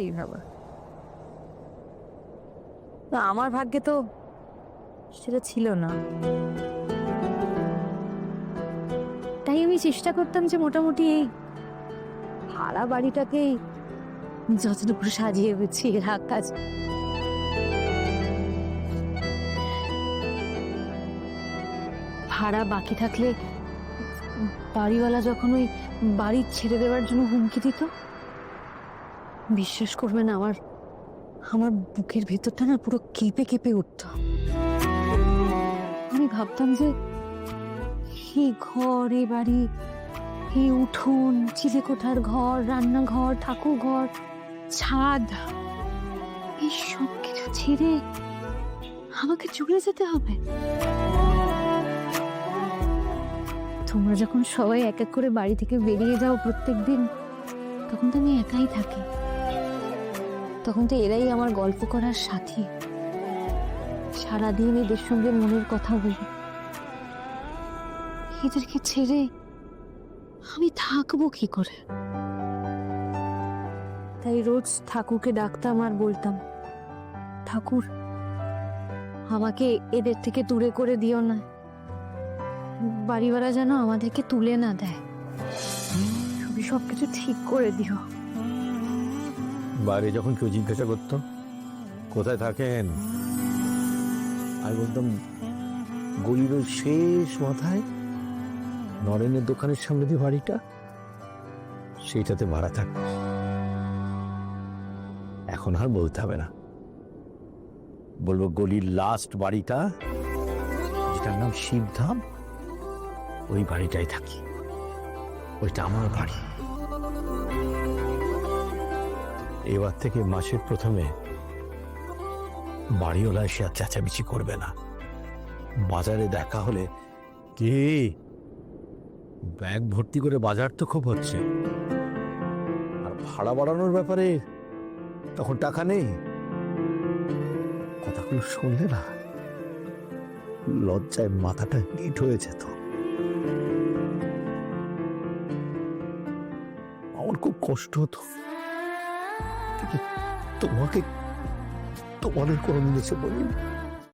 সেইভাবে। তো আমার ভাগ্যে তো সেটা ছিল না। তাই আমি চেষ্টা করতাম যে মোটামুটি এই ভাড়া বাড়িটাকেই যতটুকু সাজিয়ে গুছিয়ে রাখা যায়। ভাড়া বাকি থাকলে বাড়িওয়ালা যখন ওই বাড়ি ছেড়ে দেওয়ার জন্য হুমকি দিত, বিশ্বাস করবে না, আমার আমার বুকের ভেতরটা না পুরো কেঁপে কেঁপে উঠত। আমি ভাবতাম যে এই ঘর, এই বাড়ি, এই উঠোন, চিলেকোঠার ঘর, রান্নাঘর, ঠাকুর ঘর, ছাদ, এই সব কিছু ছেড়ে আমাকে চলে যেতে হবে। তোমরা যখন সবাই এক এক করে বাড়ি থেকে বেরিয়ে যাও প্রত্যেকদিন, তখন তো আমি একাই থাকি। তখন তো এরাই আমার গল্প করার সাথী, সারাদিন এদের সঙ্গে মনের কথা বলি। এদেরকে ছেড়ে আমি থাকবো কি করে? তাই রোজ ঠাকুরকে ডাকতাম আর বলতাম, ঠাকুর আমাকে এদের থেকে দূরে করে দিও না, বাড়িওয়ালা যেন আমাদেরকে তুলে না দেয়, তুমি সবকিছু ঠিক করে দিও। বাইরে যখন কেউ জিজ্ঞাসা করতো কোথায় থাকেন, আমি বলতাম গলির ওই শেষ মাথায় নরেনের দোকানের সামনে যে বাড়িটা, সেইটাতে ভাড়া থাকে। এখন আর বলতে হবে না, বলবো গলির লাস্ট বাড়িটা, যেটার নাম শিবধাম, ওই বাড়িটাই থাকি, ওইটা আমার বাড়ি। এবার থেকে মাসের প্রথমে বাড়িওয়ালা এসে আর চেঁচামেচি করবে না। বাজারে দেখা হলে, কি ব্যাগ ভর্তি করে বাজার তো খুব হচ্ছে, আর ভাড়া বাড়ানোর ব্যাপারে তখন টাকা নেই, কথাগুলো শুনলে না লজ্জায় মাথাটা নিট হয়ে যেত। আমার খুব কষ্ট হতো, তোমাকে তোমাদের কোনো জিনিসে বলিনি।